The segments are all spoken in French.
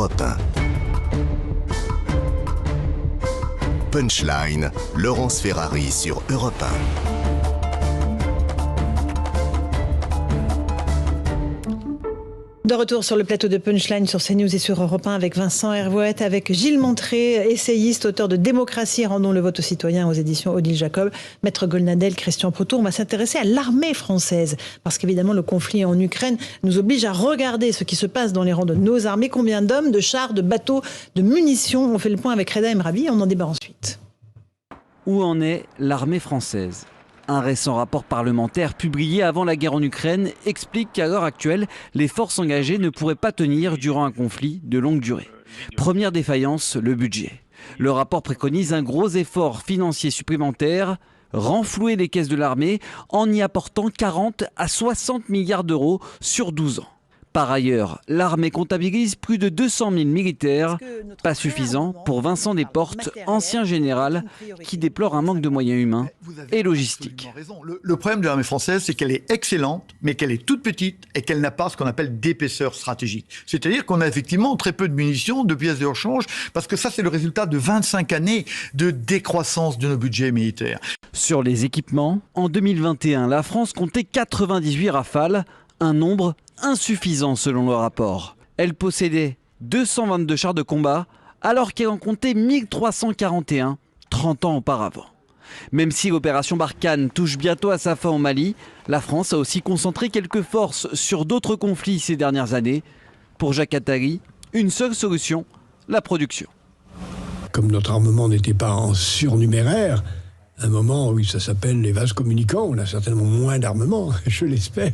Europe 1. Punchline, Laurence Ferrari sur Europe 1. De retour sur le plateau de Punchline sur CNews et sur Europe 1 avec Vincent Hervouet, avec Gilles Montré, essayiste, auteur de Démocratie, rendons le vote aux citoyens aux éditions Odile Jacob, Maître Goldnadel, Christian Proto. On va s'intéresser à l'armée française parce qu'évidemment le conflit en Ukraine nous oblige à regarder ce qui se passe dans les rangs de nos armées. Combien d'hommes, de chars, de bateaux, de munitions? On fait le point avec Reda Emrabi et on en débat ensuite. Où en est l'armée française ? Un récent rapport parlementaire publié avant la guerre en Ukraine explique qu'à l'heure actuelle, les forces engagées ne pourraient pas tenir durant un conflit de longue durée. Première défaillance, le budget. Le rapport préconise un gros effort financier supplémentaire, renflouer les caisses de l'armée en y apportant 40 à 60 milliards d'euros sur 12 ans. Par ailleurs, l'armée comptabilise plus de 200 000 militaires, pas suffisant pour Vincent Desportes, ancien général, qui déplore un manque de moyens humains et logistiques. Le problème de l'armée française, c'est qu'elle est excellente, mais qu'elle est toute petite et qu'elle n'a pas ce qu'on appelle d'épaisseur stratégique. C'est-à-dire qu'on a effectivement très peu de munitions, de pièces de rechange, parce que ça, c'est le résultat de 25 années de décroissance de nos budgets militaires. Sur les équipements, en 2021, la France comptait 98 Rafales, un nombre insuffisant selon le rapport. Elle possédait 222 chars de combat alors qu'elle en comptait 1341 30 ans auparavant. Même si l'opération Barkhane touche bientôt à sa fin au Mali, la France a aussi concentré quelques forces sur d'autres conflits ces dernières années. Pour Jacques Attali, une seule solution, la production. Comme notre armement n'était pas en surnuméraire, à un moment, oui, ça s'appelle les vases communicants, on a certainement moins d'armement, je l'espère,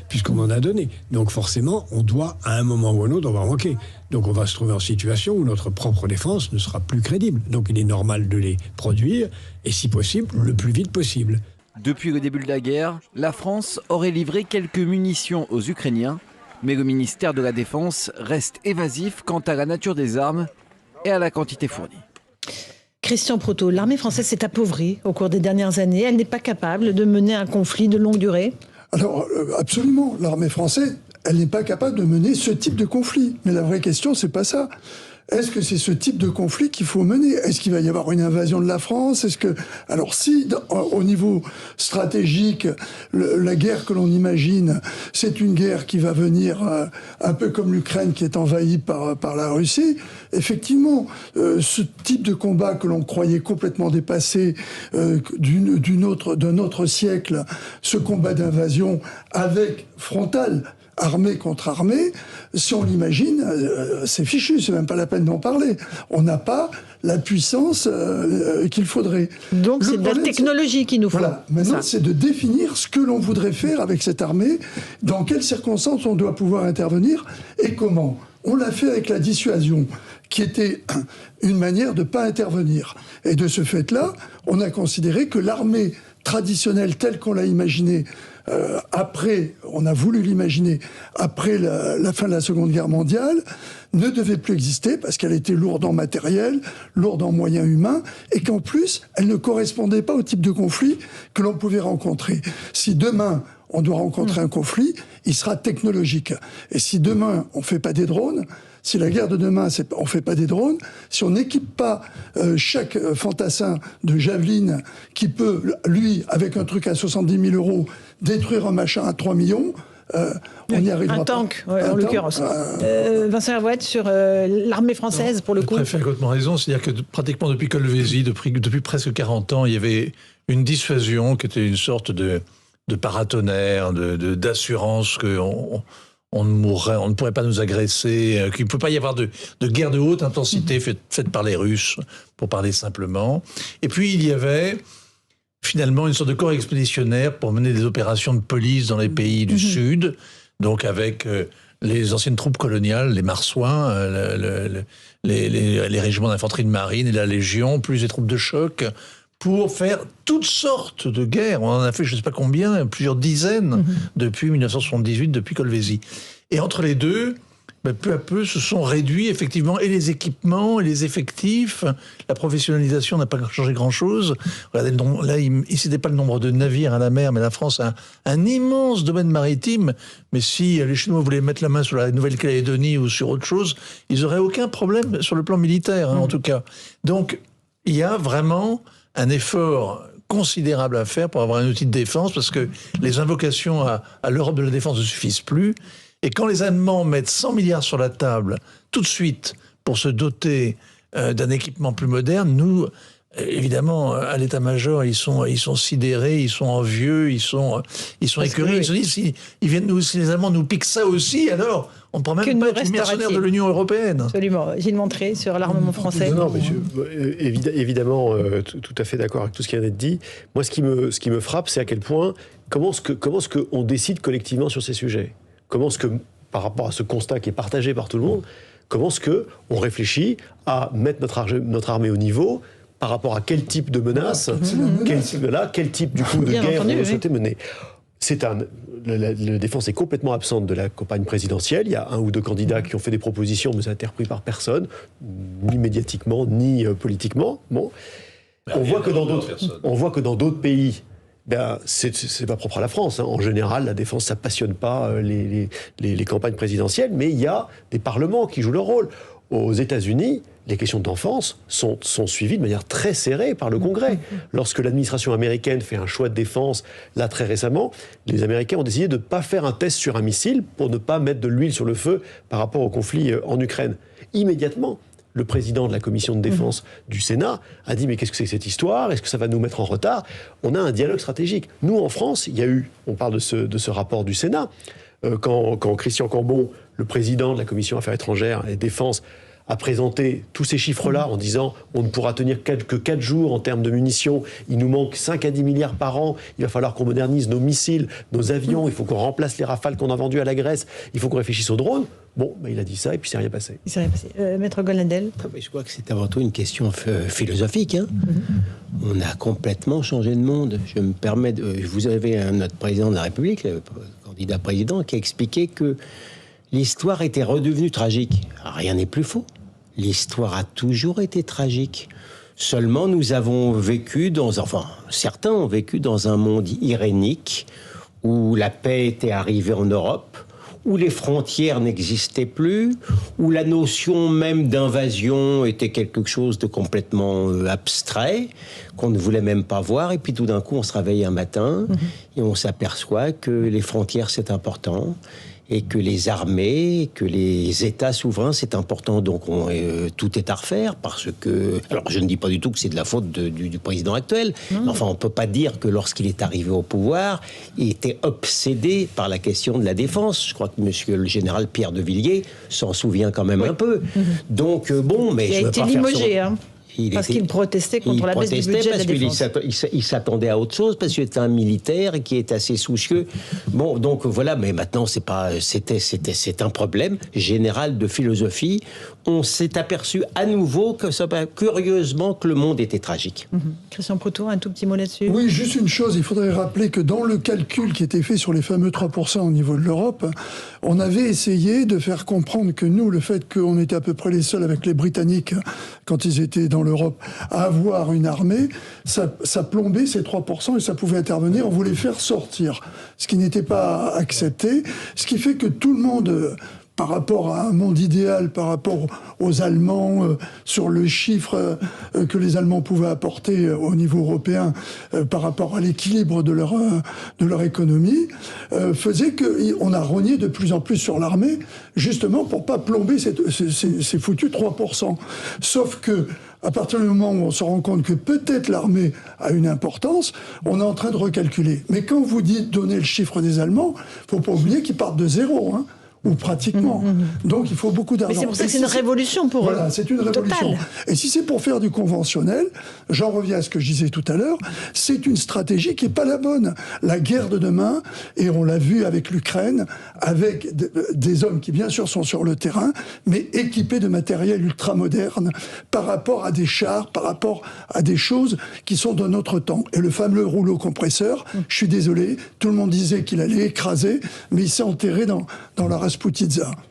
puisqu'on en a donné. Donc forcément, on doit, à un moment ou à un autre, on va manquer. Donc on va se trouver en situation où notre propre défense ne sera plus crédible. Donc il est normal de les produire, et si possible, le plus vite possible. Depuis le début de la guerre, la France aurait livré quelques munitions aux Ukrainiens, mais le ministère de la Défense reste évasif quant à la nature des armes et à la quantité fournie. Christian Proto, l'armée française s'est appauvrie au cours des dernières années. Elle n'est pas capable de mener un conflit de longue durée? Alors, absolument. L'armée française, elle n'est pas capable de mener ce type de conflit. Mais la vraie question, c'est pas ça. Est-ce que c'est ce type de conflit qu'il faut mener? Est-ce qu'il va y avoir une invasion de la France? Alors si, au niveau stratégique, la guerre que l'on imagine, c'est une guerre qui va venir un peu comme l'Ukraine qui est envahie par la Russie, effectivement, ce type de combat que l'on croyait complètement dépassé d'un autre siècle, ce combat d'invasion avec frontal, armée contre armée, si on l'imagine, c'est fichu, c'est même pas la peine d'en parler. On n'a pas la puissance qu'il faudrait. Donc c'est de la technologie qu'il nous faut. Voilà, maintenant c'est de définir ce que l'on voudrait faire avec cette armée, dans quelles circonstances on doit pouvoir intervenir et comment. On l'a fait avec la dissuasion, qui était une manière de ne pas intervenir. Et de ce fait-là, on a considéré que l'armée traditionnelle telle qu'on l'a imaginée, on a voulu l'imaginer après la fin de la Seconde Guerre mondiale, ne devait plus exister parce qu'elle était lourde en matériel, lourde en moyens humains, et qu'en plus, elle ne correspondait pas au type de conflit que l'on pouvait rencontrer. Si demain, on doit rencontrer un conflit, il sera technologique. Et si demain, on ne fait pas des drones, si la guerre de demain, on ne fait pas des drones, si on n'équipe pas chaque fantassin de javeline qui peut, lui, avec un truc à 70 000 euros, détruire un machin à 3 millions, on n'y arrivera pas. Un tank, en l'occurrence. Vincent Hervouet, sur l'armée française, pour le coup. Le préfet a complètement raison, c'est-à-dire que pratiquement depuis Colvézi, depuis presque 40 ans, il y avait une dissuasion qui était une sorte de paratonnerre, d'assurance qu'on ne mourrait, on ne pourrait pas nous agresser, qu'il ne peut pas y avoir de guerre de haute intensité faite par les Russes, pour parler simplement. Et puis il y avait finalement une sorte de corps expéditionnaire pour mener des opérations de police dans les pays du Sud, donc avec les anciennes troupes coloniales, les marsouins, les régiments d'infanterie de marine et la Légion, plus les troupes de choc, pour faire toutes sortes de guerres. On en a fait je ne sais pas combien, plusieurs dizaines depuis 1978, depuis Colvézi. Et entre les deux, peu à peu se sont réduits, effectivement, et les équipements, et les effectifs. La professionnalisation n'a pas changé grand-chose. Regardez, là, c'était pas le nombre de navires à la mer, mais la France a un immense domaine maritime. Mais si les Chinois voulaient mettre la main sur la Nouvelle-Calédonie ou sur autre chose, ils n'auraient aucun problème sur le plan militaire, en tout cas. Donc, il y a vraiment un effort considérable à faire pour avoir un outil de défense, parce que les invocations à l'Europe de la défense ne suffisent plus. Et quand les Allemands mettent 100 milliards sur la table, tout de suite, pour se doter d'un équipement plus moderne, nous, évidemment, à l'état-major, ils sont sidérés, ils sont envieux, ils sont écœurés. Ils se disent, si les Allemands nous piquent ça aussi, alors on ne pourra même pas être mercenaires de l'Union européenne. Absolument. Gilles Montré, sur l'armement français. Non, évidemment, tout à fait d'accord avec tout ce qui vient d'être dit. Moi, ce qui me frappe, c'est à quel point, comment est-ce qu'on décide collectivement sur ces sujets ? Comment est-ce que, par rapport à ce constat qui est partagé par tout le monde, comment est-ce qu'on réfléchit à mettre notre armée au niveau par rapport à quel type de menace, quel type du coup de guerre on souhaitait mener. La défense est complètement absente de la campagne présidentielle. Il y a un ou deux candidats qui ont fait des propositions, mais ça n'a été repris par personne, ni médiatiquement, ni politiquement. Bon. On voit que dans d'autres pays, c'est pas propre à la France. En général, la défense, ça passionne pas les campagnes présidentielles, mais il y a des parlements qui jouent leur rôle. Aux États-Unis, les questions de défense sont suivies de manière très serrée par le Congrès. Lorsque l'administration américaine fait un choix de défense, là très récemment, les Américains ont décidé de ne pas faire un test sur un missile pour ne pas mettre de l'huile sur le feu par rapport au conflit en Ukraine. Immédiatement, le président de la commission de défense du Sénat a dit « Mais qu'est-ce que c'est que cette histoire ? Est-ce que ça va nous mettre en retard ?» On a un dialogue stratégique. Nous, en France, il y a eu, on parle de ce rapport du Sénat, quand Christian Cambon, le président de la commission Affaires étrangères et Défense, a présenté tous ces chiffres-là en disant on ne pourra tenir que 4 jours en termes de munitions, il nous manque 5 à 10 milliards par an, il va falloir qu'on modernise nos missiles, nos avions, il faut qu'on remplace les Rafales qu'on a vendus à la Grèce, il faut qu'on réfléchisse aux drones. Bon, il a dit ça et puis c'est rien passé. Il s'est rien passé. Maître Golnadel. Je crois que c'est avant tout une question philosophique. On a complètement changé de monde. Je me permets vous avez notre président de la République, le candidat président, qui a expliqué que l'histoire était redevenue tragique. Rien n'est plus faux. L'histoire a toujours été tragique. Seulement, nous avons vécu certains ont vécu dans un monde irénique où la paix était arrivée en Europe, où les frontières n'existaient plus, où la notion même d'invasion était quelque chose de complètement abstrait, qu'on ne voulait même pas voir. Et puis tout d'un coup, on se réveille un matin et on s'aperçoit que les frontières, c'est important. Et que les armées, que les États souverains, c'est important. Donc tout est à refaire parce que... Alors je ne dis pas du tout que c'est de la faute du président actuel. Enfin, on ne peut pas dire que lorsqu'il est arrivé au pouvoir, il était obsédé par la question de la défense. Je crois que monsieur le général Pierre de Villiers s'en souvient quand même un peu. Donc mais... Il a été limogé, parce qu'il protestait contre la baisse du budget de la défense. Il s'attendait à autre chose, parce qu'il était un militaire qui est assez soucieux. Bon, donc voilà, mais maintenant, c'est un problème général de philosophie. On s'est aperçu à nouveau, curieusement, que le monde était tragique. Christian Proutot, un tout petit mot là-dessus. Oui, juste une chose, il faudrait rappeler que dans le calcul qui était fait sur les fameux 3% au niveau de l'Europe, on avait essayé de faire comprendre que nous, le fait qu'on était à peu près les seuls avec les Britanniques, quand ils étaient dans l'Europe, à avoir une armée, ça plombait ces 3% et ça pouvait intervenir, on voulait faire sortir. Ce qui n'était pas accepté, ce qui fait que tout le monde... par rapport à un monde idéal, par rapport aux Allemands, sur le chiffre que les Allemands pouvaient apporter au niveau européen, par rapport à l'équilibre de leur économie, faisait qu'on a rogné de plus en plus sur l'armée, justement pour pas plomber ces foutus 3%. Sauf que, à partir du moment où on se rend compte que peut-être l'armée a une importance, on est en train de recalculer. Mais quand vous dites donner le chiffre des Allemands, faut pas oublier qu'ils partent de zéro, ou pratiquement. Donc il faut beaucoup d'argent. Mais c'est pour ça que c'est une révolution pour eux. Voilà, c'est une révolution. Totale. Et si c'est pour faire du conventionnel, j'en reviens à ce que je disais tout à l'heure, c'est une stratégie qui n'est pas la bonne. La guerre de demain, et on l'a vu avec l'Ukraine, avec des hommes qui bien sûr sont sur le terrain, mais équipés de matériel ultra-moderne par rapport à des chars, par rapport à des choses qui sont de notre temps. Et le fameux rouleau compresseur, je suis désolé, tout le monde disait qu'il allait écraser, mais il s'est enterré dans la Rasputitsa.